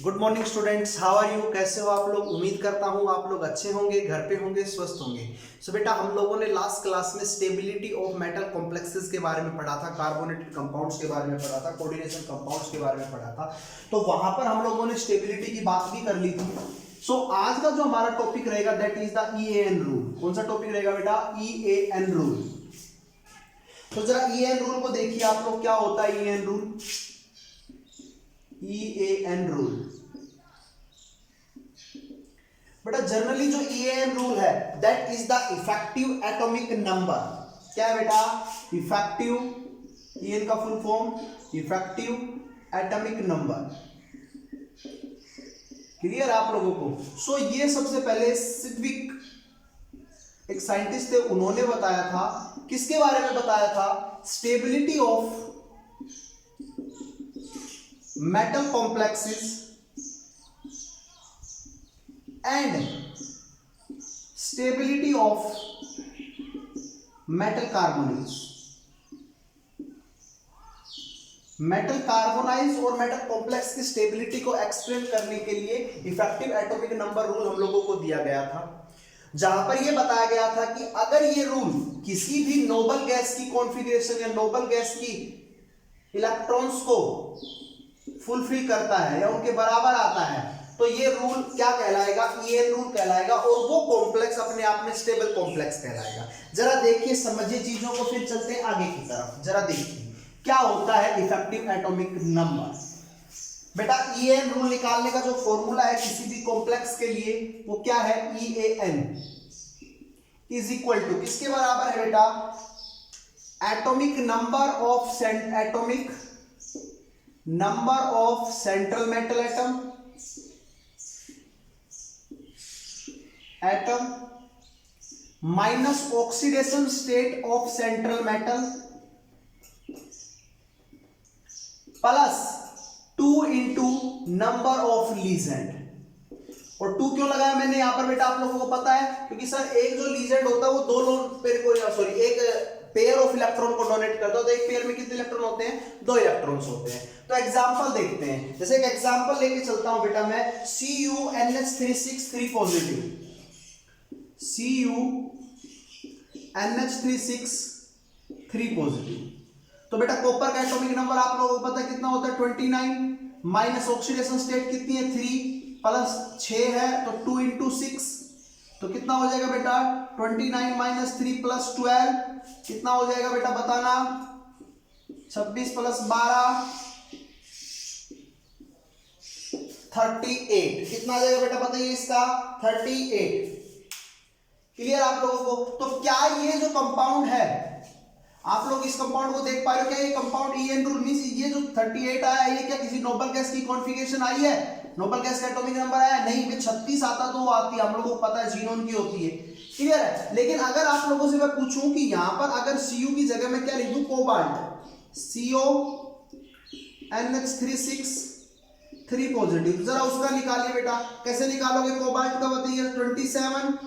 Good morning students, how are you? कैसे हो आप लोग? उम्मीद करता हूँ आप लोग अच्छे होंगे, घर पे होंगे, स्वस्थ होंगे। सो बेटा, हम लोगों ने लास्ट क्लास में स्टेबिलिटी ऑफ मेटल कॉम्प्लेक्सेस के बारे में पढ़ा था, कार्बोनेटेड कंपाउंड्स के बारे में पढ़ा था, कोऑर्डिनेशन कंपाउंड्स के बारे में पढ़ा था। तो वहां पर हम लोगों ने स्टेबिलिटी की बात भी कर ली थी। सो आज का जो हमारा टॉपिक रहेगा that is the EAN rule. कौन सा टॉपिक रहेगा बेटा? EAN rule. तो जरा EAN रूल को देखिए आप लोग, क्या होता है EAN रूल? EAN रूल बेटा, जनरली जो EAN रूल है that is the effective atomic number. क्या है बेटा? इफेक्टिव, EAN का full form effective atomic number. Clear आप लोगों को? सो ये सबसे पहले सिद्विक एक साइंटिस्ट थे, उन्होंने बताया था। किसके बारे में बताया था? Stability of metal complexes and stability of metal carbonyls। Metal carbonise और मेटल कॉम्प्लेक्स की स्टेबिलिटी को एक्सप्लेन करने के लिए इफेक्टिव एटॉमिक नंबर रूल हम लोगों को दिया गया था, जहां पर यह बताया गया था कि अगर ये रूल किसी भी नोबल गैस की कॉन्फ़िगरेशन या नोबल गैस की इलेक्ट्रॉन्स को फुलफिल करता है या उनके बराबर आता है, तो ये रूल क्या कहलाएगा? EAN रूल कहलाएगा, और वो कॉम्प्लेक्स अपने आप में स्टेबल कॉम्प्लेक्स कहलाएगा। जरा देखिए, समझिए चीजों को, फिर चलते हैं आगे की तरफ। जरा देखिए क्या होता है इफेक्टिव एटॉमिक नंबर। बेटा, EAN रूल निकालने का जो फॉर्मूला है किसी भी कॉम्प्लेक्स के लिए, वो क्या है? EAN इज इक्वल टू, किसके बराबर है बेटा? Atomic number of central metal atom minus oxidation state of central metal plus 2 into number of legend. और 2 क्यों लगाया मैंने यहां पर बेटा? आप लोगों को पता है, क्योंकि सर एक जो लीजेंड होता है वो दो एक पेयर ऑफ इलेक्ट्रॉन को डोनेट करता है। तो एक पेयर में कितने इलेक्ट्रॉन होते हैं? 2 इलेक्ट्रॉन्स होते हैं। तो एग्जांपल देखते हैं, जैसे एक एग्जांपल लेके चलता हूं बेटा मैं। CuNH36 3 positive, CuNH36 3 positive. तो बेटा कॉपर का एटॉमिक नंबर आप लोगों को पता है कितना होता है? 29 माइनस ऑक्सीडेशन स्टेट कितनी है? 3 प्लस 6 है तो 2 इंटू 6, तो कितना हो जाएगा बेटा? 29 माइनस 3 प्लस 12 कितना हो जाएगा बेटा? बताना। 26 प्लस 12 38। कितना आ जाएगा बेटा? बताइए इसका। 38। क्लियर आप लोगों को? तो क्या ये जो कंपाउंड है, आप लोग इस कंपाउंड को देख पा रहे हो? क्या ये कंपाउंड EAN रूल मींस ये जो 38 आया है, ये क्या किसी नोबल गैस की कॉन्फ़िगरेशन आई है? नोबल गैस का एटॉमिक नंबर आया? नहीं। में 36 आता तो वो आती है, हम लोगों को पता है जीनोन की होती है। क्लियर है? लेकिन अगर आप लोगों से मैं पूछूं कि यहां पर अगर Cu की जगह में क्या लिख दूं? Cobalt, CONH36 3 positive. जरा उसका निकालिए बेटा। कैसे निकालोगे कोबाल्ट का? बताइए। 27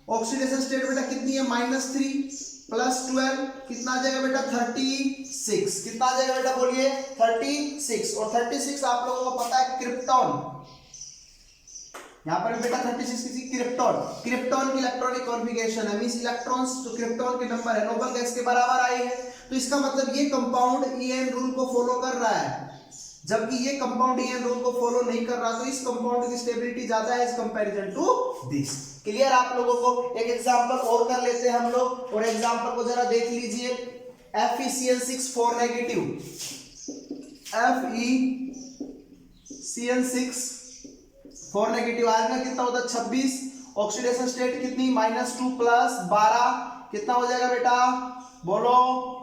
ऑक्सीडेशन स्टेट बेटा कितनी है? -3 प्लस 12 कितना आ जाएगा बेटा? 36। कितना आ जाएगा बेटा? बोलिए। 36। और 36 आप लोगों को पता है क्रिप्टॉन। यहां पर बेटा 36 किसी क्रिप्टॉन की इलेक्ट्रॉनिक कॉन्फ़िगरेशन है, मींस इलेक्ट्रॉन्स जो क्रिप्टॉन के नंबर है नोबल गैस के बराबर आई है। तो इसका मतलब ये कंपाउंड EAN रूल को फॉलो कर रहा है, जबकि ये कंपाउंड EAN रूल को फॉलो नहीं कर रहा। तो इस कंपाउंड की स्टेबिलिटी ज्यादा है as comparison to this. Clear आप लोगों को? एक एग्जांपल और कर लेते हैं हम लोग, और एग्जांपल को जरा देख लीजिए। FeCN6 4 नेगेटिव, FeCN6 4 नेगेटिव आएगा कितना होता है? 26। ऑक्सीडेशन स्टेट कितनी? -2 प्लस 12 कितना हो जाएगा बेटा? बोलो।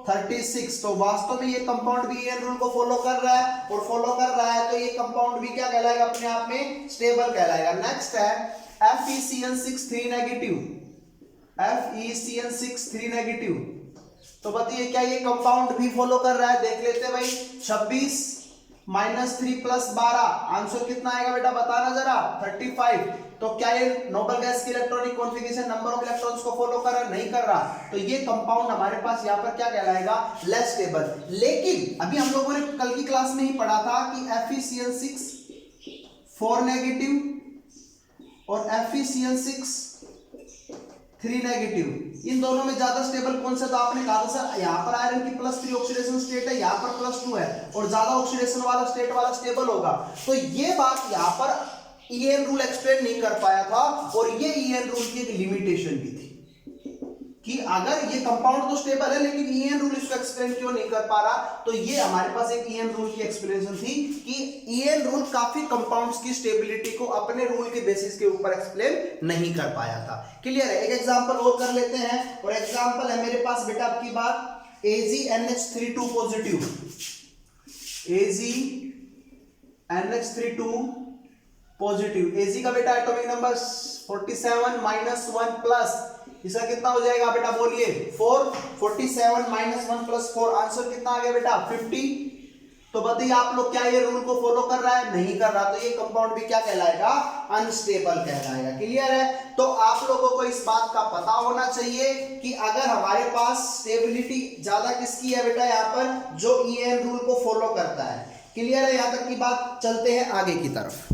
36। तो वास्तव में ये कंपाउंड भी EAN रूल को फॉलो कर रहा है, और फॉलो कर रहा है तो ये कंपाउंड भी क्या कहलाएगा? अपने आप में स्टेबल कहलाएगा। नेक्स्ट है FeCN6 3 नेगेटिव, FeCN6 3 नेगेटिव। तो बताइए क्या ये कंपाउंड भी फॉलो कर रहा है? देख लेते हैं भाई। 26 माइनस 3 प्लस 12 आंसर कितना आएगा बेटा? बताना जरा। 35। तो क्या ये नोबल गैस की electronic configuration number of electrons को फॉलो कर रहा है? नहीं कर रहा। तो ये कंपाउंड हमारे पास यहाँ पर क्या कहलाएगा? Less stable. लेकिन अभी हम लोगों ने कल की क्लास में ही पढ़ा था कि FeCN6 4 नेगेटिव और FeCl6 3 नेगेटिव। इन दोनों में ज्यादा स्टेबल कौन सा? तो आपने कहा था सर यहाँ पर आयरन की +3 ऑक्सीडेशन स्टेट है, यहाँ पर +2 है और ज्यादा ऑक्सीडेशन वाला स्टेट वाला स्टेबल होगा। तो ये बात यहाँ पर ईएन रूल एक्सप्लेन नहीं कर पाया था और ये ईएन रूल की एक लिमिटेशन भी थी कि अगर ये कंपाउंड तो स्टेबल है लेकिन ईएन रूल इसको एक्सप्लेन क्यों नहीं कर पा रहा। तो ये हमारे पास एक ईएन रूल की एक्सप्लेनेशन थी कि ईएन रूल काफी कंपाउंड्स की स्टेबिलिटी को अपने रूल के बेसिस के ऊपर एक्सप्लेन नहीं कर पाया था। क्लियर है? एक एग्जांपल और कर लेते हैं और एग्जांपल है मेरे पास बेटा आपकी बात AgNH32 positive, AgNH32 positive. Ag का बेटा एटॉमिक नंबर 47 -1 प्लस इसका कितना हो जाएगा बेटा बोलिए 4। 47 -1 + 4 आंसर कितना आ गया बेटा 50। तो बताइए आप लोग क्या ये रूल को फॉलो कर रहा है? नहीं कर रहा। तो ये कंपाउंड भी क्या कहलाएगा? अनस्टेबल कहलाएगा। क्लियर है? तो आप लोगों को इस बात का पता होना चाहिए कि अगर हमारे पास स्टेबिलिटी ज्यादा किसकी है बेटा यहाँ पर? जो ईएन रूल को फॉलो करता है। क्लियर है? यहां तक की बात। चलते हैं आगे की तरफ।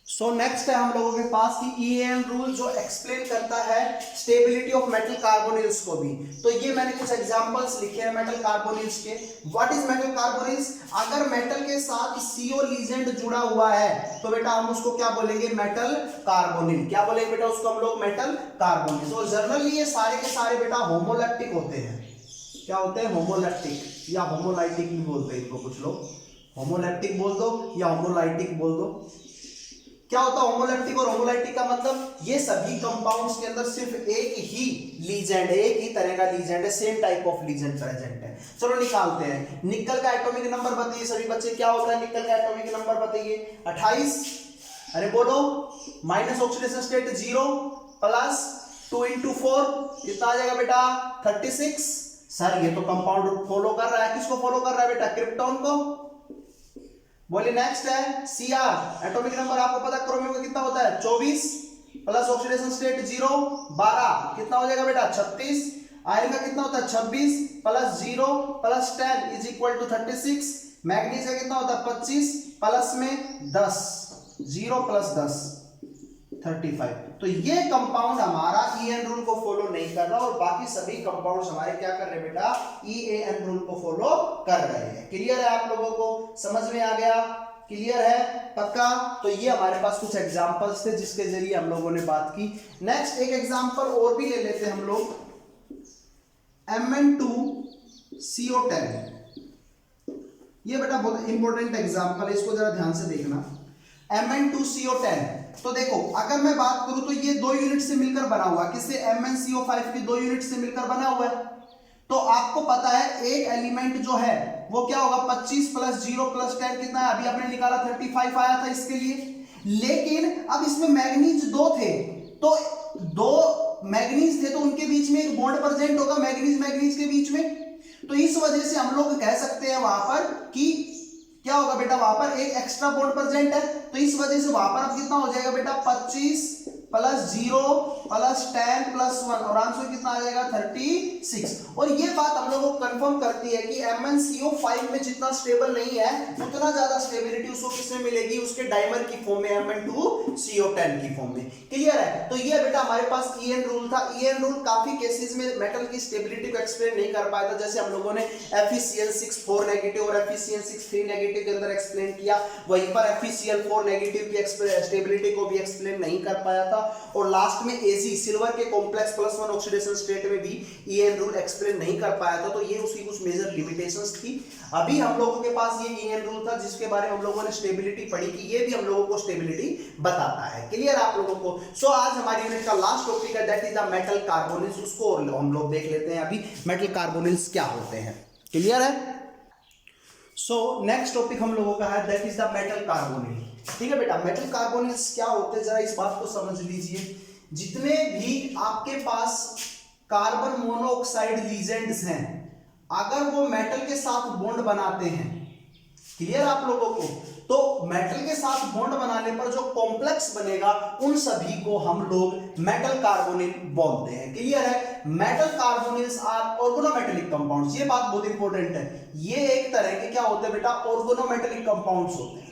सो नेक्स्ट है हम लोगों के पास कि ईएन रूल जो एक्सप्लेन करता है स्टेबिलिटी ऑफ मेटल कार्बोनिल्स को भी। तो ये मैंने कुछ एग्जांपल्स लिखे हैं मेटल कार्बोनिल्स के। What is metal carbonyls? अगर मेटल के साथ CO लीजेंड जुड़ा हुआ है तो बेटा हम उसको क्या बोलेंगे? Metal carbonyl. क्या बोलेंगे बेटा उसको हम लोग? Metal carbonyl. और जनरली ये सारे के सारे बेटा होमोलैक्टिक होते हैं। क्या होते हैं? होमोलैक्टिक या होमोलाइटिक भी बोलते हैं इनको कुछ लोग। होमोलैक्टिक बोल दो या होमोलाइटिक बोल दो। क्या होता है होमोलैक्टिक और होमोलाइटिक का मतलब? ये सभी कंपाउंड्स के अंदर सिर्फ एक ही लीजेंड है, एक ही तरह का लीजेंड है, same type of legend present है। चलो निकालते हैं। निकल का एटॉमिक नंबर बताइए सभी बच्चे, क्या होता है निकल का एटॉमिक नंबर बताइए? 28। अरे बोलो। माइनस ऑक्सीडेशन स्टेट 0 प्लस 2 × 4 कितना आ जाएगा बेटा? 36। सर ये तो कंपाउंड फॉलो कर रहा है, किसको फॉलो कर रहा है बेटा? क्रिप्टॉन को। बोलिए नेक्स्ट है Cr। एटॉमिक नंबर आपको पता क्रोमियम का कितना होता है? 24 प्लस ऑक्सीडेशन स्टेट 0 12 कितना हो जाएगा बेटा? 36। आयरन का कितना होता है? 26 प्लस 0 प्लस 10 = 36। मैग्नीज का कितना होता है? 25 प्लस में 10 0 + 10 35। तो ये कंपाउंड हमारा ईएन रूल को फॉलो नहीं कर रहा और बाकी सभी कंपाउंड्स हमारे क्या कर रहे हैं बेटा? ईएन रूल को फॉलो कर रहे हैं। क्लियर है? आप लोगों को समझ में आ गया? क्लियर है? पक्का? तो ये हमारे पास कुछ एग्जांपल्स थे जिसके जरिए हम लोगों ने बात की। नेक्स्ट एक एग्जांपल और भी ले लेते हैं हम लोग। Mn2CO10। ये बेटा बहुत इंपॉर्टेंट एग्जांपल है, इसको जरा ध्यान से देखना। Mn2CO10। तो देखो अगर मैं बात करूं तो ये 2 यूनिट से मिलकर बना हुआ है। किससे? MnCO5 के 2 यूनिट से मिलकर बना हुआ है। तो आपको पता है एक एलिमेंट जो है वो क्या होगा? 25 + 0 + 10 कितना है? अभी आपने निकाला 35 आया था इसके लिए। लेकिन अब इसमें मैग्नीज 2 थे, तो 2 मैग्नीज थे तो उनके बीच में एक बॉन्ड प्रेजेंट होगा मैग्नीज के बीच में। तो इस वजह से हम लोग कह सकते हैं वहां पर कि क्या होगा बेटा? वहां पर एक एक्स्ट्रा बॉन्ड प्रेजेंट है। तो इस वजह से वहां पर अब कितना हो जाएगा बेटा? 25 + 0 + 10 + 1 और आंसर कितना आ जाएगा? 36। और ये बात हम लोगों को कंफर्म करती है कि MnCO5 में जितना स्टेबल नहीं है उतना ज्यादा स्टेबिलिटी उसको किसमें मिलेगी? उसके डाइमर की फॉर्म में, Mn2CO10 की फॉर्म में। क्लियर है? तो ये बेटा हमारे पास ईएन रूल था। ईएन रूल काफी केसेस में मेटल की स्टेबिलिटी को एक्सप्लेन नहीं कर पाया था। जैसे हम लोगों ने FeCl6 4 नेगेटिव और FeCl6 3 नेगेटिव के अंदर एक्सप्लेन किया, वहीं पर FeCl4 नेगेटिव की स्टेबिलिटी को भी एक्सप्लेन नहीं कर पाया था। और लास्ट में Ag सिल्वर के कॉम्प्लेक्स +1 ऑक्सीडेशन स्टेट में भी ईएन रूल एक्सप्लेन नहीं कर पाया था। तो ये उसकी कुछ मेजर लिमिटेशंस थी। अभी हम लोगों के पास ये ईएन रूल था जिसके बारे में हम लोगों ने स्टेबिलिटी पढ़ी कि ये भी हम लोगों को स्टेबिलिटी बताता है। क्लियर आप लोगों को? सो आज हमारी यूनिट का लास्ट टॉपिक है that is the metal carbonyls. उसको हम लोग देख लेते हैं अभी मेटल कार्बोनिल्स क्या होते हैं। क्लियर है? सो नेक्स्ट टॉपिक हम लोगों का है that is the metal carbonyl. ठीक है बेटा? मेटल कार्बोनिल्स क्या होते हैं जरा इस बात को समझ लीजिए। जितने भी आपके पास कार्बन मोनोऑक्साइड लीजेंड्स हैं, अगर वो मेटल के साथ बॉन्ड बनाते हैं, क्लियर आप लोगों को, तो मेटल के साथ बॉन्ड बनाने पर जो कॉम्प्लेक्स बनेगा उन सभी को हम लोग मेटल कार्बोनिल बोलते हैं। क्लियर है? Metal carbonyls are organometallic compounds. ये बात बहुत इंपॉर्टेंट है। ये एक तरह के क्या होते हैं बेटा? ऑर्गेनोमेटेलिक कंपाउंड्स होते हैं।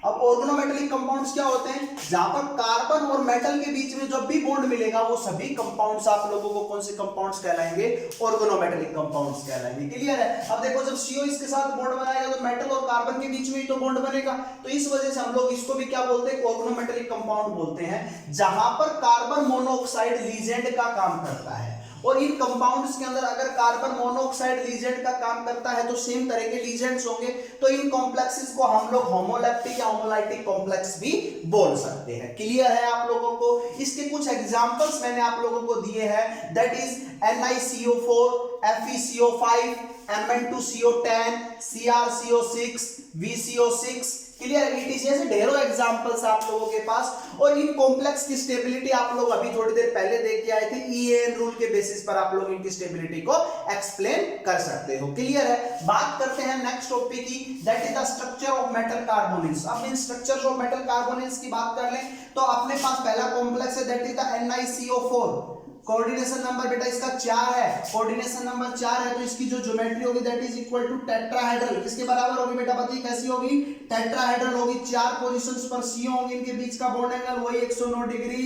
अब ऑर्गेनोमेटेलिक कंपाउंड्स क्या होते हैं, जहां पर कार्बन और मेटल के बीच में जब भी बॉन्ड मिलेगा वो सभी कंपाउंड्स आप लोगों को कौन से कंपाउंड्स कहलाएंगे, ऑर्गेनोमेटेलिक कंपाउंड्स कहलाएंगे। क्लियर है। अब देखो जब CO इसके साथ बॉन्ड बनाएगा तो मेटल और कार्बन के बीच में ही तो बॉन्ड बनेगा, तो इस वजह से हम लोग इसको भी क्या बोलते हैं, ऑर्गेनोमेटेलिक कंपाउंड बोलते हैं, जहां पर कार्बन मोनोऑक्साइड लीजेंड का काम करता है। और इन कंपाउंड्स के अंदर अगर कार्बन मोनोऑक्साइड लीजेंड का काम करता है तो सेम तरह के लीजेंड्स होंगे, तो इन कॉम्प्लेक्सेस को हम लोग होमोलैक्टिक या होमोलाइटिक कॉम्प्लेक्स भी बोल सकते हैं। क्लियर है आप लोगों को। इसके कुछ एग्जांपल्स मैंने आप लोगों को दिए हैं, that is NiCO4, FeCO5, Mn2CO10, CrCO6, VCO6। Clear, it is ऐसे ढेरों एग्जांपल्स आप लोगों के पास। और इन कॉम्प्लेक्स की स्टेबिलिटी आप लोग अभी थोड़ी देर पहले देख के आए थे, EAN रूल के बेसिस पर आप लोग इनकी स्टेबिलिटी को एक्सप्लेन कर सकते हो। क्लियर है। बात करते हैं नेक्स्ट टॉपिक की, that is the structure of metal carbonyls. अब इन स्ट्रक्चर्स ऑफ मेटल कार्बोनिल्स की बात कर लें तो अपने पास पहला कॉम्प्लेक्स है, that is the NiCO4। Coordination number बेटा इसका 4 है, कोऑर्डिनेशन नंबर 4 है, तो इसकी जो ज्योमेट्री होगी that is equal to tetrahedral. किसके बराबर होगी बेटा, बताइए कैसी होगी, टेट्राहेड्रल होगी। 4 पोजीशंस पर CO होंगे, इनके बीच का बॉन्ड एंगल वही 109 डिग्री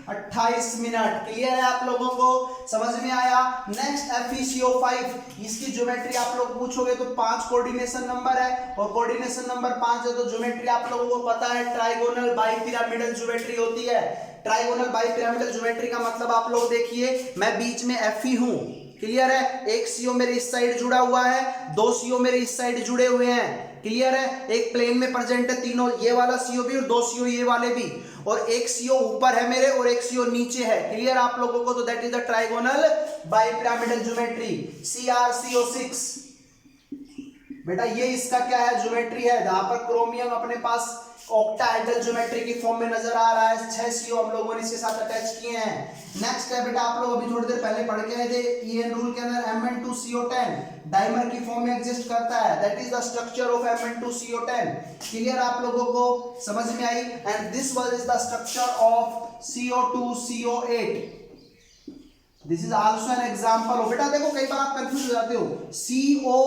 28 मिनट। क्लियर है आप लोगों को, समझ में आया। नेक्स्ट FeCO5, इसकी ज्योमेट्री आप लोग पूछोगे तो 5 कोऑर्डिनेशन नंबर है, और कोऑर्डिनेशन नंबर 5 है तो ज्योमेट्री आप लोगों को पता है ट्राइगोनल बाइपिरामिडल ज्योमेट्री होती है। ट्राइगोनल बाइपिरामिडल ज्योमेट्री का मतलब आप लोग देखिए, मैं बीच में Fe हूं। क्लियर है। एक CO मेरे इस साइड जुड़ा हुआ है, 2 CO मेरे इस साइड जुड़े हुए हैं। क्लियर है। एक प्लेन में प्रेजेंट है, तीनों ये वाला CO भी और 2 CO ये वाले भी, और एक CO ऊपर है मेरे और एक CO नीचे है। क्लियर आप लोगों को, तो that is the trigonal bipyramidal geometry. CrCO6 बेटा ये इसका क्या है, ज्योमेट्री है, जहां पर क्रोमियम अपने पास ऑक्टाहेड्रल ज्योमेट्री की फॉर्म में नजर आ रहा है। 6 CO हम लोगों ने इसके साथ अटैच किए हैं। नेक्स्ट है बेटा, आप लोग अभी थोड़ी देर पहले पढ़ के आए थे, EN रूल के अंदर Mn2CO10 डाइमर की फॉर्म में एग्जिस्ट करता है, that is the structure of Mn2CO10। Clear आप लोगों को, समझ में आई। And this was is the structure of CO2CO8। This is also an example. बेटा देखो कई बार आप कंफ्यूज हो जाते हो, CO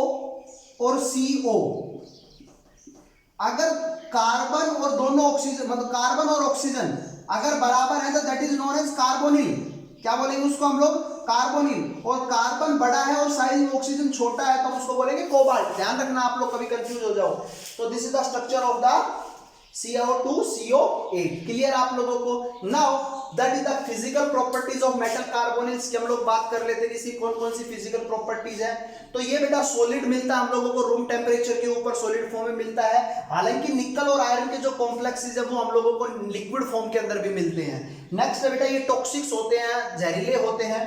और CO, अगर कार्बन और दोनों ऑक्सीजन, मतलब कार्बन और ऑक्सीजन अगर बराबर है तो that is known as carbonyl. क्या बोलेंगे उसको हम लोग, कार्बोनिल। और कार्बन बड़ा है और साइज में ऑक्सीजन छोटा है तो हम उसको बोलेंगे कोबाल्ट। ध्यान रखना आप लोग कभी कंफ्यूज हो जाओ। तो this is the structure of the CO2CO8। Clear आप लोगों को। Now that is the physical properties of metal carbonyls की हम लोग बात कर लेते हैं, किसी कौन कौन सी फिजिकल प्रॉपर्टीज है। तो ये बेटा सॉलिड मिलता है हम लोगों को, रूम टेम्परेचर के ऊपर सॉलिड फॉर्म में मिलता है। हालांकि निकल और आयरन के जो कॉम्प्लेक्सेस है वो हम लोगों को लिक्विड फॉर्म के अंदर भी मिलते हैं। नेक्स्ट है बेटा, ये टॉक्सिक्स होते हैं, जहरीले होते हैं।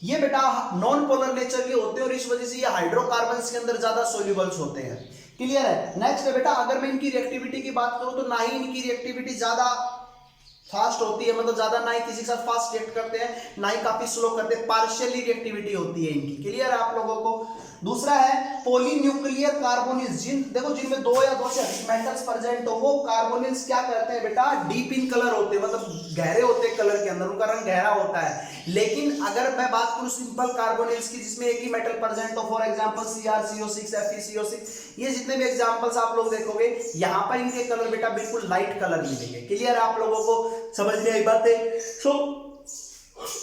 ये बेटा नॉन पोलर नेचर के होते हैं और इस वजह से ये हाइड्रोकार्बन्स के अंदर ज्यादा सोल्यूबल्स होते हैं। क्लियर है। नेक्स्ट है बेटा, अगर मैं इनकी रिएक्टिविटी की बात करूं तो ना ही इनकी रिएक्टिविटी ज्यादा फास्ट होती है, मतलब ज्यादा ना ही किसी के साथ फास्ट रिएक्ट करते हैं, ना ही काफी स्लो करते हैं, पार्शियली रिएक्टिविटी होती है इनकी। क्लियर है आप लोगों को। दूसरा है पॉलीन्यूक्लियर कार्बोनिल्स, देखो जिनमें 2 या 2 से अधिक मेटल्स प्रेजेंट हो, वो कार्बोनिल्स क्या करते हैं बेटा, डीप इन कलर होते हैं, मतलब गहरे होते हैं कलर के अंदर, उनका रंग गहरा होता है। लेकिन अगर मैं बात करूं सिंपल कार्बोनिल्स की जिसमें एक ही मेटल प्रेजेंट हो, फॉर एग्जांपल CrCO6, FeCO6, ये जितने भी एग्जांपल्स आप लोग देखोगे यहाँ पर इनके कलर बेटा बिल्कुल लाइट कलर मिलेंगे। क्लियर है आप लोगों को, समझ में आई बातें। सो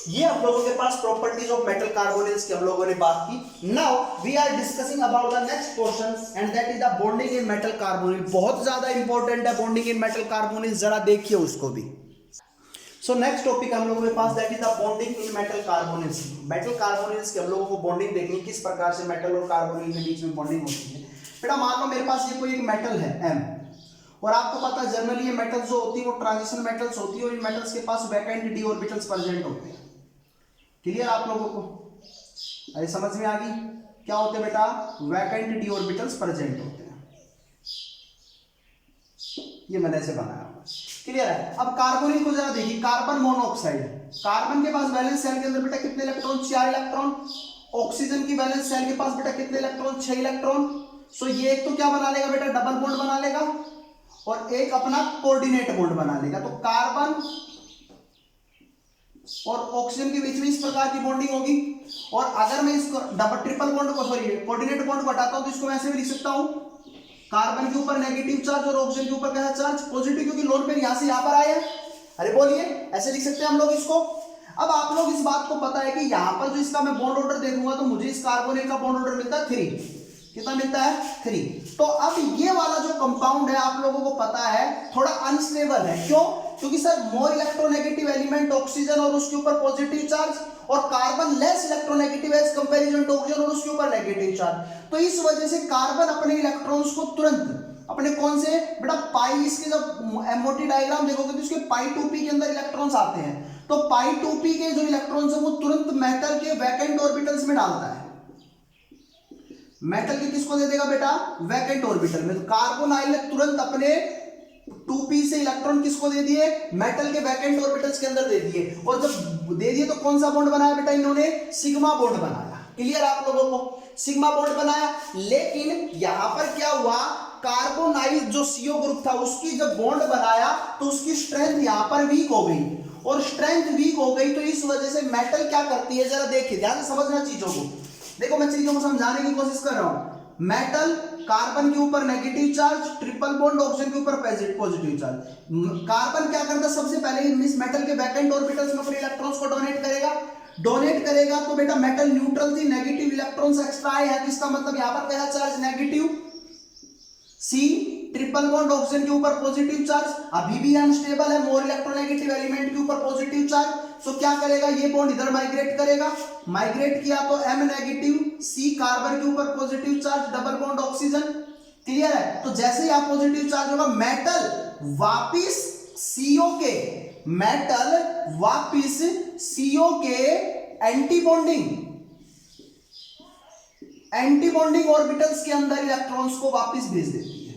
ये हम लोगों के पास प्रॉपर्टीज ऑफ मेटल कार्बोनिल्स की हम लोगों ने बात की। Now we are discussing about the next portion and that is the bonding in metal carbonyl. बहुत ज्यादा इंपॉर्टेंट है बॉन्डिंग इन मेटल कार्बोनिल, जरा देखिए उसको भी। सो नेक्स्ट टॉपिक हम लोगों के पास that is the bonding in metal carbonyls. Metal carbonyls के हम लोगों को बॉन्डिंग देखनी, किस प्रकार से मेटल और कार्बोनिल के बीच में बॉन्डिंग होती है। बेटा मान लो मेरे पास ये कोई एक मेटल है M, और आपको पता है जनरली ये मेटल्स जो होती है वो ट्रांजिशन मेटल्स होती है और इन मेटल्स के पास वैकेंट डी ऑर्बिटल्स प्रेजेंट होते हैं। क्लियर आप लोगों को, अरे समझ में आ गई क्या होते हैं बेटा, वैकेंट डी ऑर्बिटल्स प्रेजेंट होते हैं। ये मैंने ऐसे बनाया हुआ। क्लियर है। अब कार्बोनिल को जरा देखिए, कार्बन मोनोऑक्साइड, कार्बन के पास वैलेंस शेल के अंदर बेटा कितने इलेक्ट्रॉन, 4 इलेक्ट्रॉन। ऑक्सीजन की वैलेंस शेल के पास बेटा कितने इलेक्ट्रॉन, 6 इलेक्ट्रॉन। सो ये एक तो क्या बना लेगा बेटा, डबल बॉन्ड बना लेगा, और एक अपना कोऑर्डिनेट बॉन्ड बना लेगा। तो कार्बन और ऑक्सीजन के बीच में इस प्रकार की बॉन्डिंग होगी। और अगर मैं इसको डबल ट्रिपल बॉन्ड को, सॉरी कोऑर्डिनेट बॉन्ड को हटाता हूं तो इसको मैं ऐसे भी लिख सकता हूं, कार्बन के ऊपर नेगेटिव चार्ज और ऑक्सीजन के ऊपर क्या चार्ज पॉजिटिव, क्योंकि लोन पेयर यहां से यहां पर आया है। अरे बोलिए, ऐसे लिख सकते हैं हम लोग इसको। अब आप लोग इस बात को पता है कि यहां पर जो इसका मैं बॉन्ड ऑर्डर दे दूंगा तो मुझे इस कार्बोनेट का बॉन्ड ऑर्डर मिलता है 3। कितना मिलता है? 3। तो अब ये वाला जो कंपाउंड है आप लोगों को पता है थोड़ा अनस्टेबल है। क्यों? क्योंकि sir more electronegative element oxygen और उसके ऊपर पॉजिटिव चार्ज, और carbon less electronegative as comparison to oxygen और उसके ऊपर नेगेटिव चार्ज। तो इस वजह से कार्बन अपने इलेक्ट्रॉन्स को तुरंत अपने कौन से बेटा पाई, इसके जब एमओटी डायग्राम देखोगे तो इसके पाई 2p के अंदर इलेक्ट्रॉन्स आते हैं, तो पाई 2p के जो इलेक्ट्रॉन्स है वो तुरंत मेटल के वैकेंट ऑर्बिटल्स में डालता है। मेटल के किसको दे देगा बेटा? वैकेंट ऑर्बिटल में। तो कार्बोनाइल ने तुरंत अपने 2p से इलेक्ट्रॉन किसको दे दिए? मेटल के वैकेंट ऑर्बिटल्स के अंदर दे दिए, और जब दे दिए तो कौन सा बॉन्ड बनाया बेटा इन्होंने? सिग्मा बॉन्ड बनाया। क्लियर आप लोगों को? सिग्मा बॉन्ड बनाया। लेकिन यहां पर क्या हुआ, कार्बोनाइल जो CO ग्रुप था उसकी जब बॉन्ड बनाया तो उसकी स्ट्रेंथ यहां पर वीक हो गई, और स्ट्रेंथ वीक हो गई तो इस वजह से मेटल क्या करती है, जरा देखिए ध्यान से समझना चीजों को। देखो मैं चीजों को समझाने की कोशिश कर रहा हूं। मेटल कार्बन के ऊपर negative charge, triple bond oxygen के ऊपर पॉजिटिव चार्ज। कार्बन क्या करता है, सबसे पहले इस मेटल के वैकेंट ऑर्बिटल्स में अपने इलेक्ट्रॉन्स को डोनेट करेगा। तो बेटा मेटल न्यूट्रल थी, नेगेटिव इलेक्ट्रॉन्स एक्स्ट्रा आए हैं, इसका मतलब यहां पर क्या charge negative. C triple bond oxygen के ऊपर पॉजिटिव चार्ज, अभी भी अनस्टेबल है, मोर इलेक्ट्रोनेगेटिव एलिमेंट के ऊपर पॉजिटिव चार्ज। सो क्या करेगा, ये बॉन्ड इधर माइग्रेट करेगा, माइग्रेट किया तो M नेगेटिव, C कार्बन के ऊपर positive charge, double bond oxygen. Clear है? तो जैसे ही आप पॉजिटिव चार्ज होगा मेटल वापिस CO के, मेटल वापिस CO के एंटी बॉन्डिंग ऑर्बिटल्स के अंदर इलेक्ट्रॉन्स को वापस भेज देती है,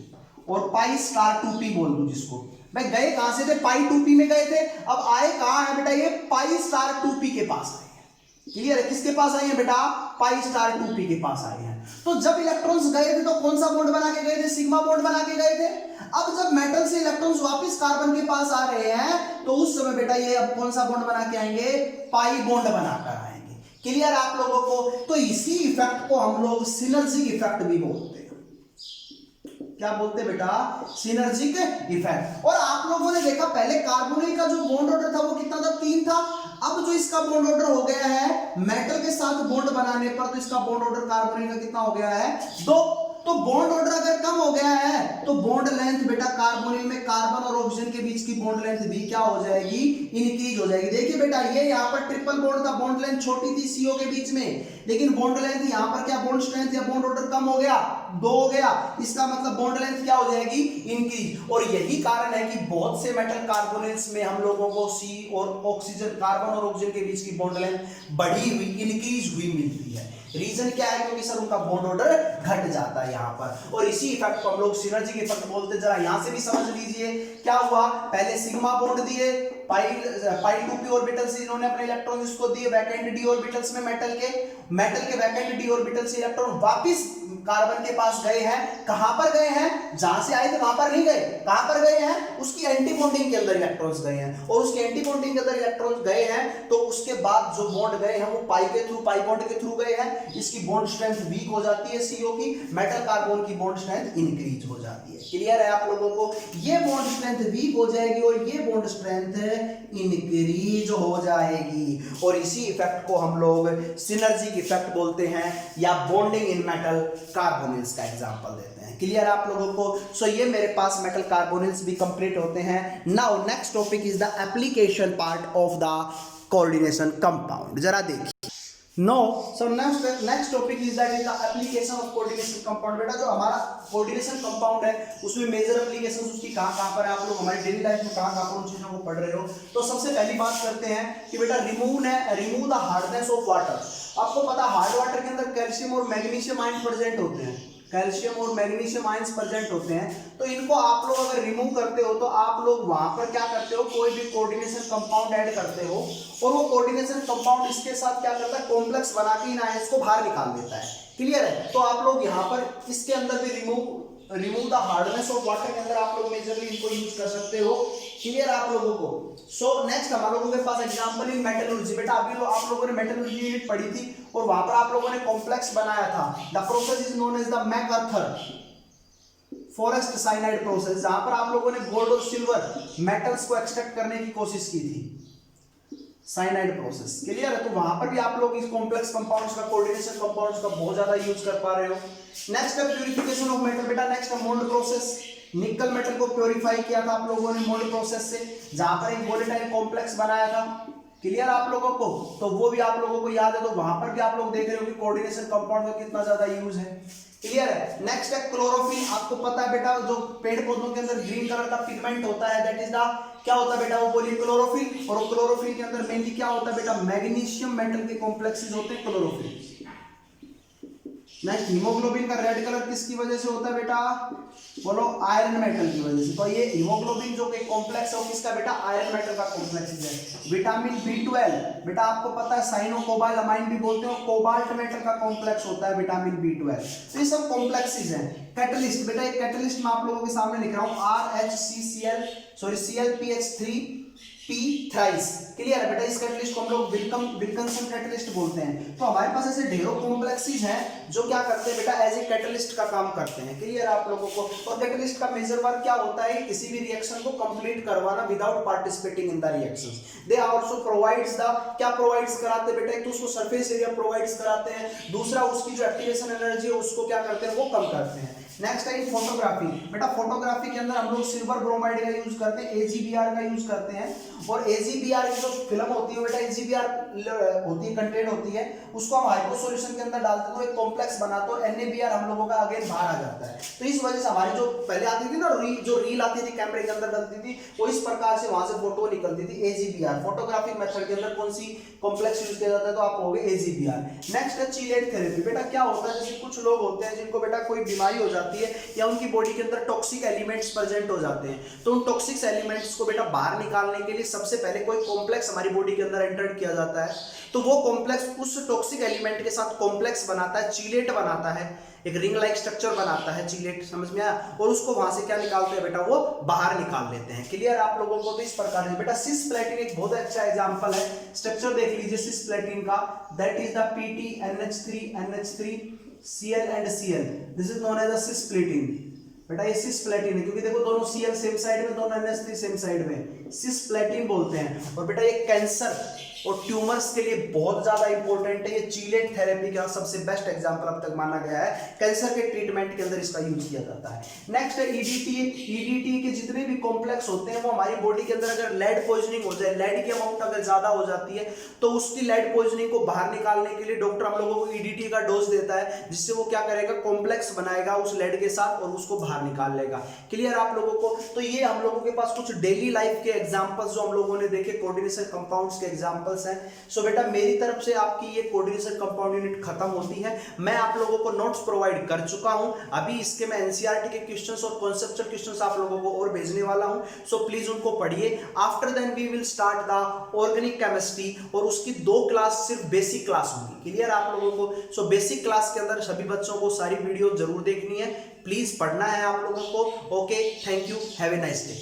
और पाई स्टार 2p बोल दूं जिसको। भाई गए कहां से थे? पाई 2p में गए थे, अब आए कहां है बेटा? ये पाई स्टार 2p के पास आए हैं। क्लियर है? किसके पास आए हैं बेटा? पाई स्टार 2p के पास आए हैं। तो जब इलेक्ट्रॉन्स गए थे तो कौन सा बॉन्ड बना के गए थे? सिग्मा बॉन्ड बना के गए थे। अब जब मेटल से इलेक्ट्रॉन्स वापस कार्बन के पास आ रहे हैं तो उस समय बेटा ये अब कौन सा बॉन्ड बना के आएंगे? पाई बॉन्ड बनाकर आएंगे। क्लियर आप लोगों को? तो इसी इफेक्ट को हम लोग सिनर्जिक इफेक्ट भी बोलते हैं। क्या बोलते हैं बेटा? Synergic effect. और आप लोगों ने देखा पहले कार्बोनिल का जो बॉन्ड ऑर्डर था वो कितना था? 3 था। अब जो इसका बॉन्ड ऑर्डर हो गया है मेटल के साथ बॉन्ड बनाने पर, तो इसका बॉन्ड ऑर्डर कार्बोनिल का कितना हो गया है? 2। तो बॉन्ड ऑर्डर अगर कम हो गया है तो बॉन्ड लेंथ बेटा कार्बोनिल में कार्बन और ऑक्सीजन के बीच की बॉन्ड लेंथ भी क्या हो जाएगी? इंक्रीज हो जाएगी। देखिए बेटा ये यहाँ पर ट्रिपल बॉन्ड था, बॉन्ड लेंथ छोटी थी CO के बीच में, लेकिन बॉन्ड लेंथ यहाँ पर क्या बॉन्ड स्ट्रेंथ या बॉन्ड ऑर्डर कम हो गया? 2 हो गया। इसका मतलब बॉन्ड लेंथ क्या हो जाएगी? इंक्रीज। और यही कारण है कि बहुत से मेटल कार्बोनेट्स में हम लोगों को C और ऑक्सीजन, कार्बन और ऑक्सीजन के बीच की बॉन्ड लेंथ बढ़ी हुई, इंक्रीज हुई मिलती है। रीजन क्या है? क्योंकि सर उनका बॉन्ड ऑर्डर घट जाता है यहाँ पर, और इसी इफेक्ट को हम लोग सिनर्जिक इफेक्ट बोलते हैं। जरा यहाँ से भी समझ लीजिए क्या हुआ। पहले सिग्मा बॉन्ड दिए, पाई 2p ऑर्बिटल से इन्होंने अपने इलेक्ट्रॉन इसको दिए वैकेंट d ऑर्बिटल्स में, मेटल के वैकेंट d ऑर्बिटल से इलेक्ट्रॉन वापस कार्बन के पास गए हैं। कहां पर गए हैं? जहां से आए थे वहां पर नहीं गए। कहां पर गए हैं? उसकी एंटी बॉन्डिंग के अंदर इलेक्ट्रॉन्स गए हैं, और उसके एंटी बॉन्डिंग के अंदर इलेक्ट्रॉन्स गए हैं तो उसके बाद जो बॉन्ड गए हैं वो पाई के थ्रू, पाई बॉन्ड के थ्रू गए हैं। इसकी बॉन्ड स्ट्रेंथ वीक हो जाती है CO की, मेटल कार्बन की बॉन्ड स्ट्रेंथ इंक्रीज हो जाती है। क्लियर है आप लोगों को? ये बॉन्ड स्ट्रेंथ वीक हो जाएगी और ये बॉन्ड स्ट्रेंथ इंक्रीज हो जाएगी, और इसी इफेक्ट को हम लोग सिनर्जिक इफेक्ट बोलते हैं, या बॉन्डिंग इन मेटल कार्बोनिल्स का एग्जांपल देते हैं। क्लियर आप लोगों को? सो ये मेरे पास मेटल कार्बोनिल्स भी कंप्लीट होते हैं। Now next topic is the application part of the coordination compound. जरा देखिए। No so next topic is that is the application of coordination compound. बेटा जो हमारा कोऑर्डिनेशन कंपाउंड है उसमें मेजर एप्लीकेशन उसकी कहां पर है, आप लोग हमारी डेली लाइफ में कहां उन चीजों को पढ़ रहे हो। तो सबसे पहली बात करते हैं कि बेटा remove the hardness of water. आपको पता हार्ड वाटर के अंदर कैल्शियम और मैग्नीशियम आयन प्रेजेंट होते हैं, कैल्शियम और मैग्नीशियम आयंस प्रेजेंट होते हैं। तो इनको आप लोग अगर रिमूव करते हो तो आप लोग वहां पर क्या करते हो? कोई भी कोऑर्डिनेशन कंपाउंड ऐड करते हो, और वो कोऑर्डिनेशन कंपाउंड इसके साथ क्या करता है? कॉम्प्लेक्स बना के इन आयंस को बाहर निकाल देता है। क्लियर है? तो आप लोग यहाँ पर इसके अंदर भी remove the hardness of water के अंदर आप लोग मेजरली इनको यूज कर सकते हो। क्लियर आप लोगों को? सो नेक्स्ट हम लोगों के पास एग्जांपल इन मेटलर्जी। बेटा अभी आप लोगों ने मेटलर्जी यूनिट पढ़ी थी और वहां पर आप लोगों ने कॉम्प्लेक्स बनाया था। The process is known as the MacArthur forest cyanide process, जहां पर आप लोगों ने गोल्ड और सिल्वर मेटल्स को एक्सट्रैक्ट करने की कोशिश की थी, साइनाइड प्रोसेस। क्लियर है? तो वहां पर भी आप लोग इस कॉम्प्लेक्स कंपाउंड्स का, कोऑर्डिनेशन कंपाउंड्स का बहुत ज्यादा यूज कर पा रहे हो। नेक्स्ट है प्यूरिफिकेशन ऑफ मेटल। बेटा नेक्स्ट है मोल्ड प्रोसेस। निकल मेटल को प्योरीफाई किया था आप लोगों ने मोल्ड प्रोसेस से, जहां पर एक वोलेटाइल कॉम्प्लेक्स बनाया था। क्लियर आप लोगों को? तो वो भी आप लोगों को याद है, तो वहां पर भी आप लोग देख रहे हो कि कोऑर्डिनेशन कंपाउंड का कितना ज्यादा यूज है। क्लियर है? नेक्स्ट है क्लोरोफिल। आपको पता है बेटा, जो पेड़ पौधों के अंदर ग्रीन कलर का पिगमेंट होता है, दैट इज द क्या होता है बेटा, वो बोलिए क्लोरोफिल। और क्लोरोफिल के अंदर मेनली क्या होता है बेटा, मैग्नीशियम मेटल के कॉम्प्लेक्सेस होते हैं क्लोरोफिल। नेक्स्ट हीमोग्लोबिन का रेड कलर किसकी वजह से होता है बेटा, बोलो आयरन मेटल की वजह से। तो ये हीमोग्लोबिन जो कि कॉम्प्लेक्स है वो किसका बेटा, आयरन मेटल का कॉम्प्लेक्स है। विटामिन B12 बेटा आपको पता है साइनो कोबाल्ट अमाइन भी बोलते हैं, कोबाल्ट मेटल का कॉम्प्लेक्स होता है विटामिन B12। तो ये सब कॉम्प्लेक्सेस हैं। कैटलिस्ट बेटा, एक कैटलिस्ट मैं आप लोगों के सामने लिख रहा हूं, ClP थ्राइस। क्लियर है बेटा? इस कैटलिस्ट को हम लोग विल्किंसन कैटलिस्ट बोलते हैं। तो हमारे पास ऐसे ढेरों कॉम्प्लेक्सेस हैं जो क्या करते हैं बेटा, एज ए कैटलिस्ट का काम करते हैं। क्लियर है आप लोगों को? और कैटलिस्ट का मेजर वर्क क्या होता है, किसी भी रिएक्शन को कंप्लीट करवाना without participating in the reactions. They also provides the, क्या प्रोवाइड्स कराते हैं बेटा, एक तो उसको सरफेस एरिया प्रोवाइड्स कराते हैं, दूसरा उसकी जो एक्टिवेशन एनर्जी है उसको क्या करते हैं, वो कम करते हैं। नेक्स्ट है फोटोग्राफी। बेटा फोटोग्राफी के अंदर हम लोग सिल्वर ब्रोमाइड का यूज करते हैं, AgBr का यूज करते हैं। और AgBr की जो फिल्म होती है बेटा, AgBr होती है, कंटेंट होती है, उसको हम हाइपो सॉल्यूशन के अंदर डालते हैं तो एक कॉम्प्लेक्स बनाते हैं, और NaBr हम लोगों का अगेन बाहर आ जाता है। तो इस वजह से हमारी जो पहले आती थी ना जो रील आती थी कैमरे के अंदर डलती थी, वो इस प्रकार से वहां से फोटो निकलती थी, AgBr। फोटोग्राफिक मेथड के अंदर कौन सी कॉम्प्लेक्स यूज किया जाता है, तो आप कहोगे AgBr। नेक्स्ट है चीलेट थेरेपी। बेटा क्या होता है, जैसे कुछ लोग होते हैं जिनको बेटा कोई बीमारी हो जाती है या उनकी बॉडी के अंदर टॉक्सिक एलिमेंट्स प्रेजेंट हो जाते हैं, तो उन टॉक्सिक एलिमेंट्स को बेटा बाहर निकालने के लिए सबसे पहले कोई कॉम्प्लेक्स हमारी बॉडी के अंदर एंटर किया जाता है। तो वो कॉम्प्लेक्स उस टॉक्सिक एलिमेंट के साथ कॉम्प्लेक्स बनाता है, चीलेट बनाता है, एक रिंग लाइक स्ट्रक्चर बनाता है चीलेट, समझ में आया? और उसको वहां से क्या निकालते हैं बेटा, वो बाहर निकाल लेते हैं। क्लियर आप लोगों को? तो इस प्रकार से बेटा सिस्प्लेटिन एक बहुत अच्छा एग्जांपल है। स्ट्रक्चर देख लीजिए सिस्प्लेटिन का, that is the PT NH3 Cl and Cl, this is known as the cisplatin. बेटा ये सिस्प्लेटिन है, क्योंकि देखो दोनों Cl सेम साइड में, दोनों NH3 सेम साइड में, सिस्प्लेटिन बोलते हैं। और बेटा ये कैंसर और ट्यूमर्स के लिए बहुत ज्यादा इंपॉर्टेंट है। ये चीलेट थेरेपी का सबसे बेस्ट एग्जांपल अब तक माना गया है, कैंसर के ट्रीटमेंट के अंदर इसका यूज किया जाता है। नेक्स्ट है EDTA के जितने भी कॉम्प्लेक्स होते हैं वो हमारी बॉडी के अंदर अगर लेड पॉइजनिंग हो जाए, लेड की अमाउंट अगर ज्यादा हो जाती है, तो उसकी लेड पॉइजनिंग को बाहर निकालने के लिए डॉक्टर हम लोगों को EDTA का डोज देता है, जिससे वो क्या करेगा, कॉम्प्लेक्स बनाएगा उस लेड के साथ और उसको बाहर निकाल लेगा। क्लियर आप लोगों को? तो ये हम लोगों के पास कुछ डेली लाइफ के एग्जांपल्स जो हम लोगों ने देखे कोऑर्डिनेशन कंपाउंड्स के एग्जांपल्स हैं। सो बेटा मेरी तरफ से आपकी ये कोऑर्डिनेशन कंपाउंड यूनिट खत्म होती है। मैं आप लोगों को नोट्स प्रोवाइड कर चुका हूं, अभी इसके मैं एनसीईआरटी के क्वेश्चंस और कॉन्सेप्चुअल क्वेश्चंस आप लोगों को और भेजने वाला हूं। सो प्लीज उनको पढ़िए। After then we will start the organic chemistry, और उसकी 2 क्लास सिर्फ बेसिक क्लास होंगी। क्लियर आप लोगों को? सो बेसिक क्लास के अंदर सभी बच्चों को सारी वीडियो जरूर देखनी है, प्लीज पढ़ना है आप लोगों को। Okay, thank you, have a nice day.